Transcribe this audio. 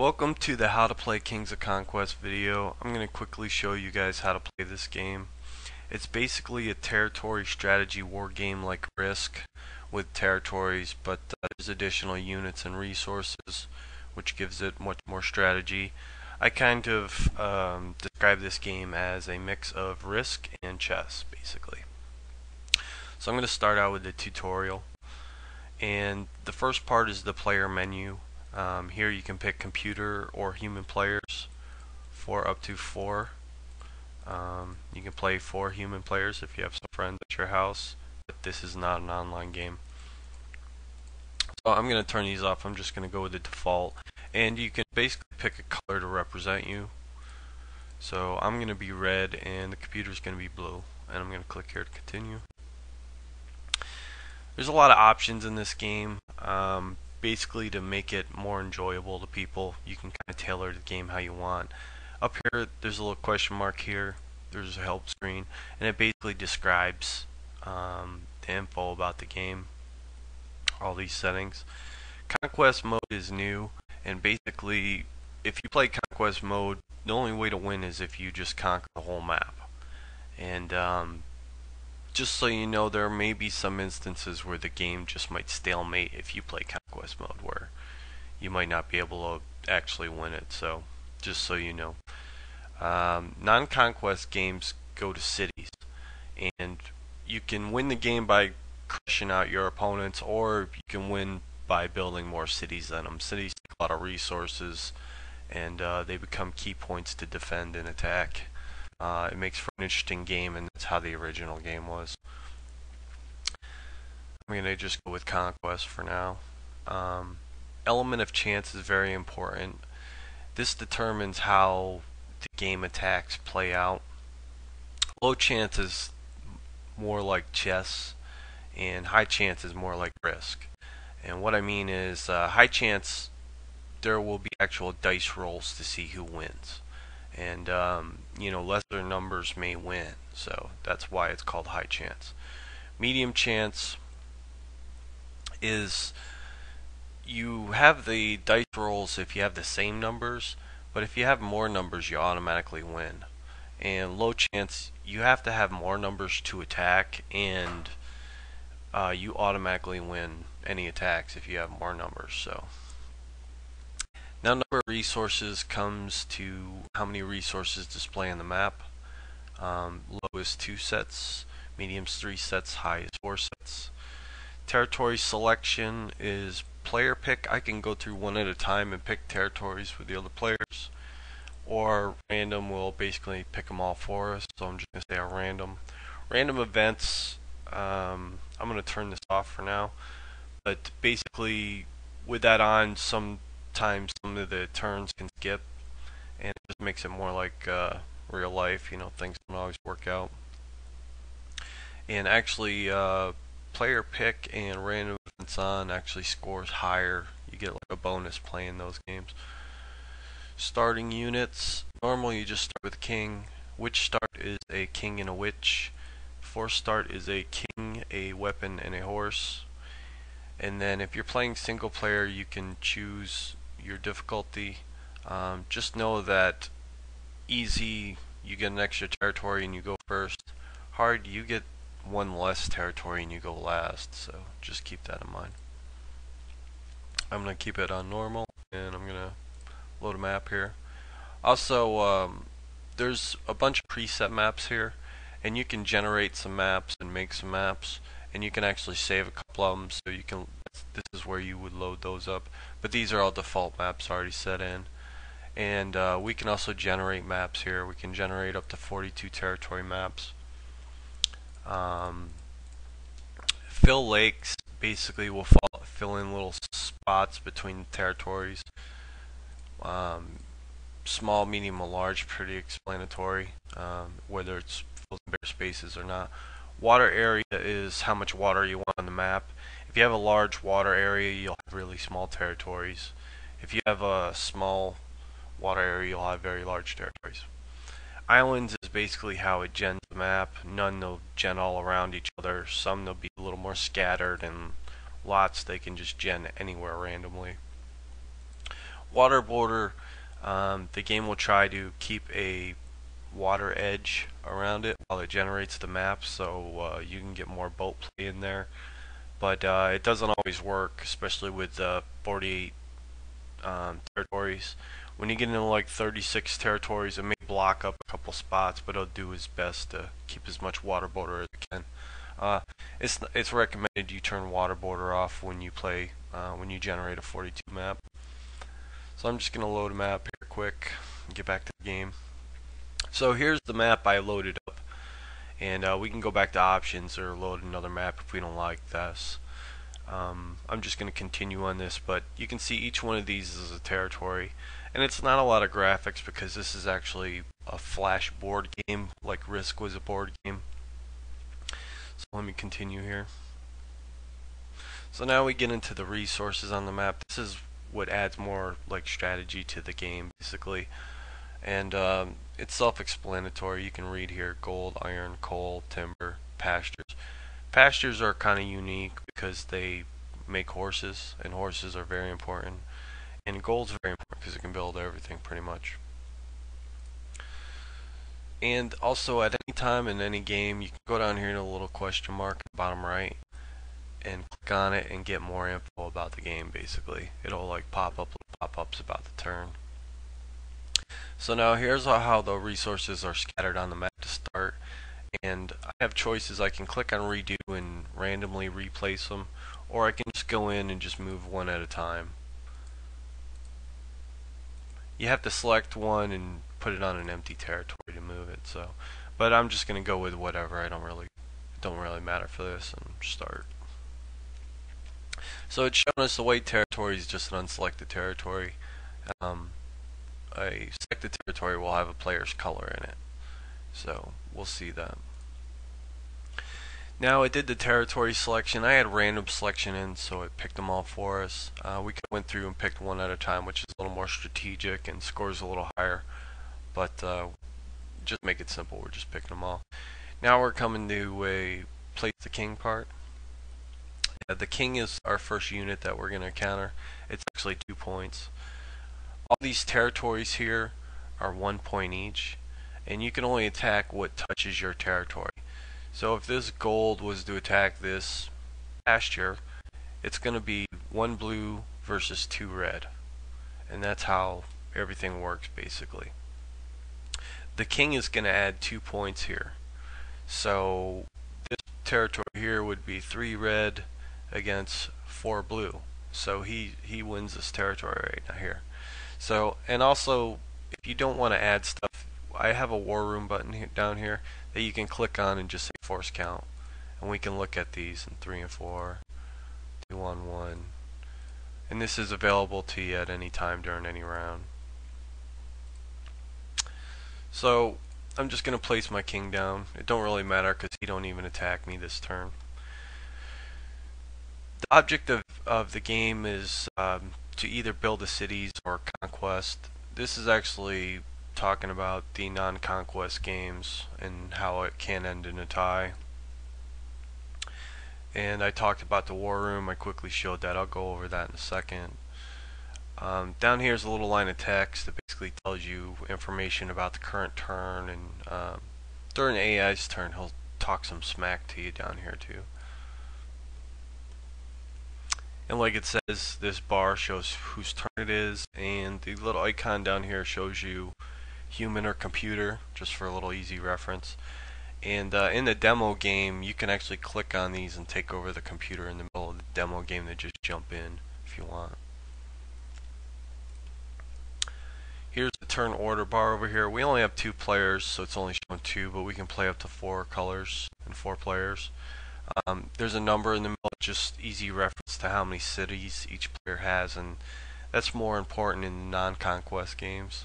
Welcome to the How to Play Kings of Conquest video. I'm going to quickly show you guys how to play this game. It's basically a territory strategy war game like Risk with territories, but there's additional units and resources which gives it much more strategy. I kind of describe this game as a mix of Risk and chess basically. So I'm going to start out with the tutorial, and the first part is the player menu. Here you can pick computer or human players for up to 4. You can play 4 human players if you have some friends at your house, but this is not an online game. So I'm going to turn these off. I'm just going to go with the default, and you can basically pick a color to represent you. So I'm going to be red and the computer is going to be blue, and I'm going to click here to continue. There's a lot of options in this game. Basically, to make it more enjoyable to people, you can kind of tailor the game how you want. Up here, there's a little question mark here. There's a help screen, and it basically describes the info about the game, all these settings. Conquest mode is new, and basically, if you play Conquest mode, the only way to win is if you just conquer the whole map. And just so you know, there may be some instances where the game just might stalemate if you play Conquest mode, where you might not be able to actually win it. So, just so you know. Non-Conquest games go to cities, and you can win the game by crushing out your opponents, or you can win by building more cities than them. Cities take a lot of resources, and they become key points to defend and attack. It makes for an interesting game, and that's how the original game was. I'm going to just go with Conquest for now. Element of chance is very important. This determines how the game attacks play out. Low chance is more like chess, and high chance is more like Risk. And what I mean is, high chance, there will be actual dice rolls to see who wins. And lesser numbers may win, so that's why it's called high chance. Medium chance is you have the dice rolls if you have the same numbers, but if you have more numbers, you automatically win. And low chance, you have to have more numbers to attack, and you automatically win any attacks if you have more numbers. So now, number of resources comes to how many resources display on the map. Low is 2 sets, medium is 3 sets, high is 4 sets. Territory selection is player pick. I can go through one at a time and pick territories with the other players, or random will basically pick them all for us. So I'm just going to say a random. Random events, I'm going to turn this off for now, but basically with that on, sometimes some of the turns can skip, and it just makes it more like real life. Things don't always work out. And actually, player pick and random events on actually scores higher. You get like a bonus playing those games. Starting units. Normally you just start with king. Witch start is a king and a witch. Force start is a king, a weapon, and a horse. And then if you're playing single player, you can choose your difficulty. Just know that easy, you get an extra territory and you go first. Hard, you get one less territory and you go last. So just keep that in mind. I'm going to keep it on normal, and I'm going to load a map here. Also, there's a bunch of preset maps here, and you can generate some maps and make some maps, and you can actually save a couple of them, so you can. This is where you would load those up, but these are all default maps already set in. And we can also generate maps here. We can generate up to 42 territory maps. Fill lakes basically will fill in little spots between territories. Small, medium, or large, pretty explanatory, whether it's fills in bare spaces or not. Water area is how much water you want on the map. If you have a large water area, you'll have really small territories. If you have a small water area, you'll have very large territories. Islands is basically how it gens the map. None will gen all around each other. Some they'll be a little more scattered, and lots they can just gen anywhere randomly. Water border, the game will try to keep a water edge around it while it generates the map, so you can get more boat play in there. But it doesn't always work, especially with 48 territories. When you get into like 36 territories, it may block up a couple spots, but it'll do its best to keep as much water border as it can. Uh, it's recommended you turn water border off when you play when you generate a 42 map. So I'm just gonna load a map here quick and get back to the game. So here's the map I loaded up, and we can go back to options or load another map if we don't like this. I'm just going to continue on this, but you can see each one of these is a territory, and it's not a lot of graphics because this is actually a flash board game, like Risk was a board game. So let me continue here. So now we get into the resources on the map. This is what adds more like strategy to the game, basically, and it's self-explanatory. You can read here: gold, iron, coal, timber, pastures. Pastures are kind of unique because they make horses, and horses are very important. And gold's very important because it can build everything pretty much. And also, at any time in any game, you can go down here to the little question mark at the bottom right and click on it and get more info about the game. Basically, it'll like pop up little pop-ups about the turn. So now here's how the resources are scattered on the map to start. And I have choices. I can click on redo and randomly replace them, or I can just go in and just move one at a time. You have to select one and put it on an empty territory to move it. So, but I'm just gonna go with whatever. It don't really matter for this, and start. So it's showing us the white territory is just an unselected territory. Um, a selected territory will have a player's color in it. So we'll see that. Now it did the territory selection. I had random selection in, so it picked them all for us. We could went through and picked one at a time, which is a little more strategic and scores a little higher. But just make it simple. We're just picking them all. Now we're coming to a place the king part. The king is our first unit that we're going to encounter. It's actually 2 points. All these territories here are 1 point each, and you can only attack what touches your territory. So if this gold was to attack this pasture, it's going to be 1 blue versus 2 red. And that's how everything works basically. The king is going to add 2 points here. So this territory here would be 3 red against 4 blue. So he wins this territory right now here. So, and also, if you don't want to add stuff, I have a war room button down here that you can click on and just say force count, and we can look at these in 3 and 4, 2 on 1, and this is available to you at any time during any round. So I'm just going to place my king down. It don't really matter because he don't even attack me this turn. The object of the game is to either build the cities or conquest. This is actually talking about the non-conquest games and how it can end in a tie. And I talked about the war room. I quickly showed that. I'll go over that in a second. Down here is a little line of text that basically tells you information about the current turn, and during AI's turn he'll talk some smack to you down here too. And like it says, this bar shows whose turn it is, and the little icon down here shows you human or computer, just for a little easy reference. And in the demo game, you can actually click on these and take over the computer in the middle of the demo game to just jump in if you want. Here's the turn order bar over here. We only have 2 players, so it's only showing 2, but we can play up to 4 colors and 4 players. There's a number in the middle, just easy reference to how many cities each player has, and that's more important in non-conquest games.